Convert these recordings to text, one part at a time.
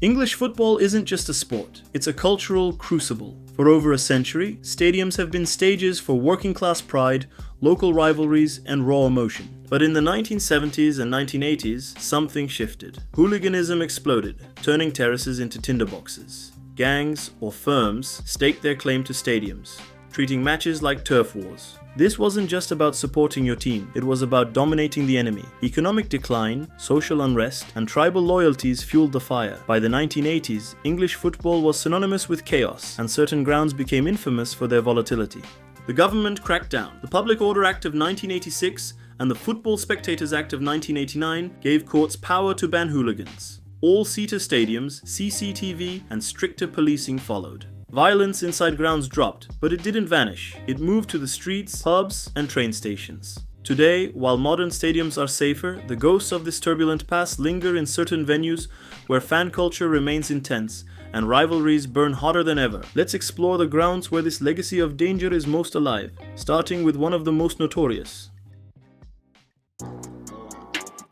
English football isn't just a sport, it's a cultural crucible. For over a century, stadiums have been stages for working-class pride, local rivalries, and raw emotion. But in the 1970s and 1980s, something shifted. Hooliganism exploded, turning terraces into tinderboxes. Gangs, or firms, staked their claim to stadiums, treating matches like turf wars. This wasn't just about supporting your team, it was about dominating the enemy. Economic decline, social unrest, and tribal loyalties fueled the fire. By the 1980s, English football was synonymous with chaos, and certain grounds became infamous for their volatility. The government cracked down. The Public Order Act of 1986 and the Football Spectators Act of 1989 gave courts power to ban hooligans. All-seater stadiums, CCTV, and stricter policing followed. Violence inside grounds dropped, but it didn't vanish. It moved to the streets, pubs, and train stations. Today, while modern stadiums are safer, the ghosts of this turbulent past linger in certain venues where fan culture remains intense and rivalries burn hotter than ever. Let's explore the grounds where this legacy of danger is most alive, starting with one of the most notorious.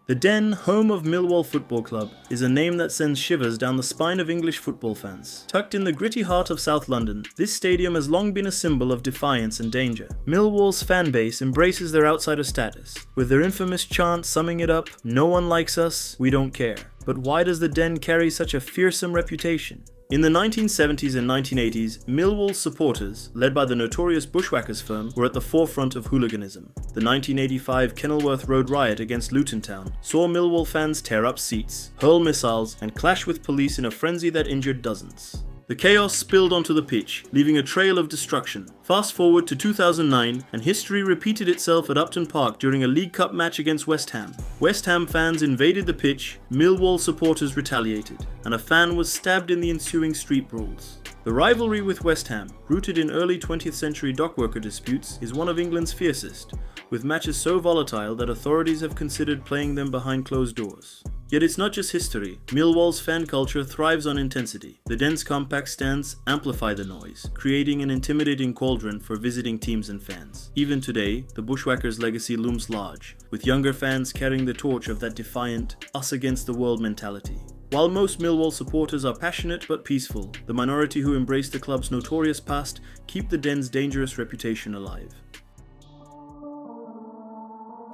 The Den, home of Millwall Football Club, is a name that sends shivers down the spine of English football fans. Tucked in the gritty heart of South London, this stadium has long been a symbol of defiance and danger. Millwall's fan base embraces their outsider status, with their infamous chant summing it up, "No one likes us, we don't care." But why does the Den carry such a fearsome reputation? In the 1970s and 1980s, Millwall's supporters, led by the notorious Bushwackers firm, were at the forefront of hooliganism. The 1985 Kenilworth Road riot against Luton Town saw Millwall fans tear up seats, hurl missiles, and clash with police in a frenzy that injured dozens. The chaos spilled onto the pitch, leaving a trail of destruction. Fast forward to 2009, and history repeated itself at Upton Park during a League Cup match against West Ham. West Ham fans invaded the pitch, Millwall supporters retaliated, and a fan was stabbed in the ensuing street brawls. The rivalry with West Ham, rooted in early 20th century dockworker disputes, is one of England's fiercest, with matches so volatile that authorities have considered playing them behind closed doors. Yet it's not just history. Millwall's fan culture thrives on intensity. The dense compact stands amplify the noise, creating an intimidating cauldron for visiting teams and fans. Even today, the Bushwackers' legacy looms large, with younger fans carrying the torch of that defiant, us against the world mentality. While most Millwall supporters are passionate but peaceful, the minority who embrace the club's notorious past keep the Den's dangerous reputation alive.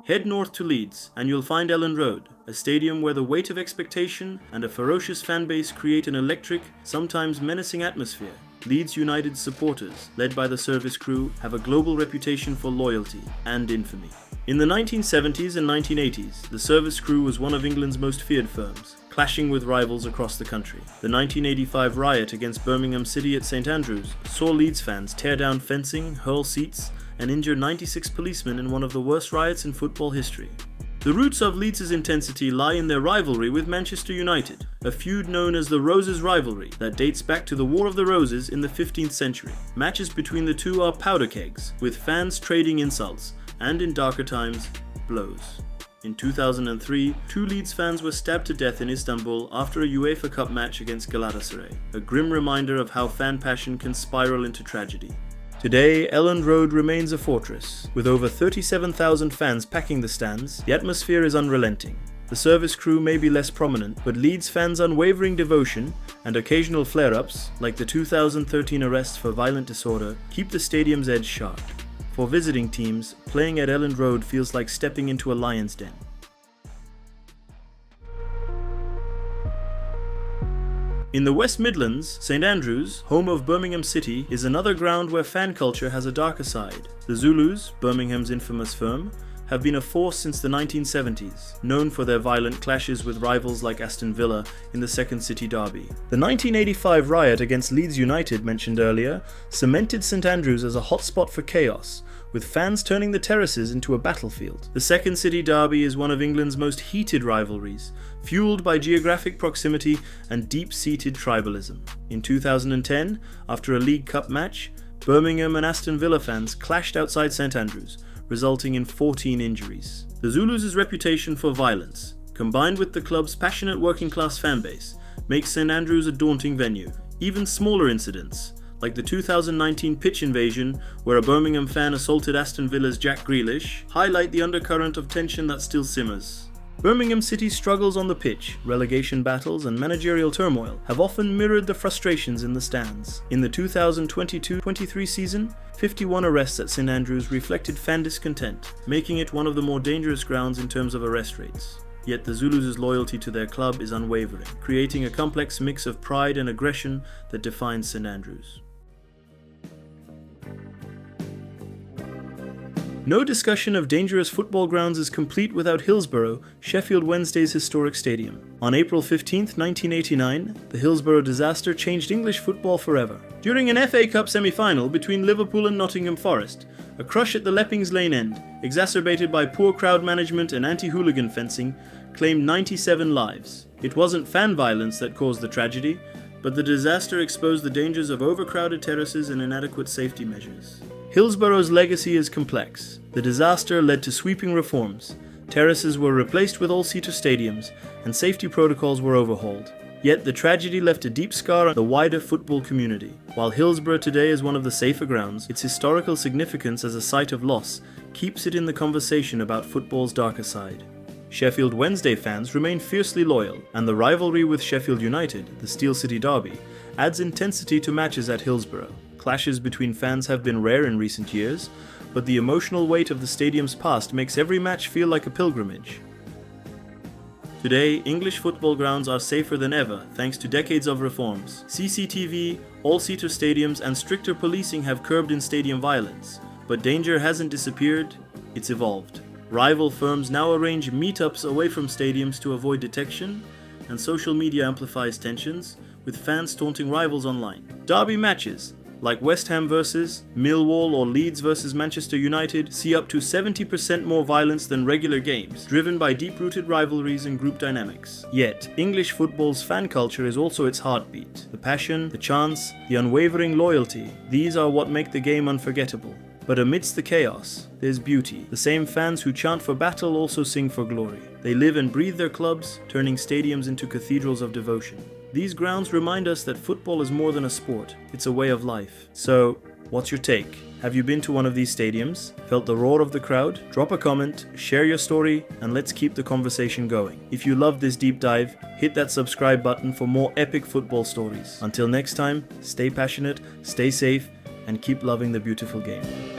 Head north to Leeds and you'll find Elland Road, a stadium where the weight of expectation and a ferocious fan base create an electric, sometimes menacing atmosphere. Leeds United supporters, led by the service crew, have a global reputation for loyalty and infamy. In the 1970s and 1980s, the service crew was one of England's most feared firms, clashing with rivals across the country. The 1985 riot against Birmingham City at St Andrews saw Leeds fans tear down fencing, hurl seats, and injure 96 policemen in one of the worst riots in football history. The roots of Leeds' intensity lie in their rivalry with Manchester United, a feud known as the Roses rivalry that dates back to the War of the Roses in the 15th century. Matches between the two are powder kegs, with fans trading insults, and in darker times, blows. In 2003, 2 Leeds fans were stabbed to death in Istanbul after a UEFA Cup match against Galatasaray, a grim reminder of how fan passion can spiral into tragedy. Today, Elland Road remains a fortress. With over 37,000 fans packing the stands, the atmosphere is unrelenting. The service crew may be less prominent, but Leeds fans' unwavering devotion and occasional flare-ups, like the 2013 arrests for violent disorder, keep the stadium's edge sharp. For visiting teams, playing at Elland Road feels like stepping into a lion's den. In the West Midlands, St Andrews, home of Birmingham City, is another ground where fan culture has a darker side. The Zulus, Birmingham's infamous firm, have been a force since the 1970s, known for their violent clashes with rivals like Aston Villa in the Second City Derby. The 1985 riot against Leeds United mentioned earlier cemented St Andrews as a hotspot for chaos, with fans turning the terraces into a battlefield. The Second City Derby is one of England's most heated rivalries, fueled by geographic proximity and deep-seated tribalism. In 2010, after a League Cup match, Birmingham and Aston Villa fans clashed outside St Andrews, resulting in 14 injuries. The Zulus' reputation for violence, combined with the club's passionate working-class fan base, makes St Andrews a daunting venue. Even smaller incidents, like the 2019 pitch invasion where a Birmingham fan assaulted Aston Villa's Jack Grealish, highlight the undercurrent of tension that still simmers. Birmingham City's struggles on the pitch, relegation battles and managerial turmoil have often mirrored the frustrations in the stands. In the 2022-23 season, 51 arrests at St Andrews reflected fan discontent, making it one of the more dangerous grounds in terms of arrest rates. Yet the Zulus' loyalty to their club is unwavering, creating a complex mix of pride and aggression that defines St Andrews. No discussion of dangerous football grounds is complete without Hillsborough, Sheffield Wednesday's historic stadium. On April 15, 1989, the Hillsborough disaster changed English football forever. During an FA Cup semi-final between Liverpool and Nottingham Forest, a crush at the Leppings Lane end, exacerbated by poor crowd management and anti-hooligan fencing, claimed 97 lives. It wasn't fan violence that caused the tragedy, but the disaster exposed the dangers of overcrowded terraces and inadequate safety measures. Hillsborough's legacy is complex. The disaster led to sweeping reforms. Terraces were replaced with all-seater stadiums, and safety protocols were overhauled. Yet the tragedy left a deep scar on the wider football community. While Hillsborough today is one of the safer grounds, its historical significance as a site of loss keeps it in the conversation about football's darker side. Sheffield Wednesday fans remain fiercely loyal, and the rivalry with Sheffield United, the Steel City Derby, adds intensity to matches at Hillsborough. Clashes between fans have been rare in recent years, but the emotional weight of the stadium's past makes every match feel like a pilgrimage. Today, English football grounds are safer than ever thanks to decades of reforms. CCTV, all-seater stadiums and stricter policing have curbed in-stadium violence, but danger hasn't disappeared, it's evolved. Rival firms now arrange meetups away from stadiums to avoid detection, and social media amplifies tensions, with fans taunting rivals online. Derby matches, like West Ham versus Millwall or Leeds versus Manchester United, see up to 70% more violence than regular games, driven by deep-rooted rivalries and group dynamics. Yet, English football's fan culture is also its heartbeat. The passion, the chance, the unwavering loyalty, these are what make the game unforgettable. But amidst the chaos, there's beauty. The same fans who chant for battle also sing for glory. They live and breathe their clubs, turning stadiums into cathedrals of devotion. These grounds remind us that football is more than a sport, it's a way of life. So, what's your take? Have you been to one of these stadiums? Felt the roar of the crowd? Drop a comment, share your story, and let's keep the conversation going. If you loved this deep dive, hit that subscribe button for more epic football stories. Until next time, stay passionate, stay safe, and keep loving the beautiful game.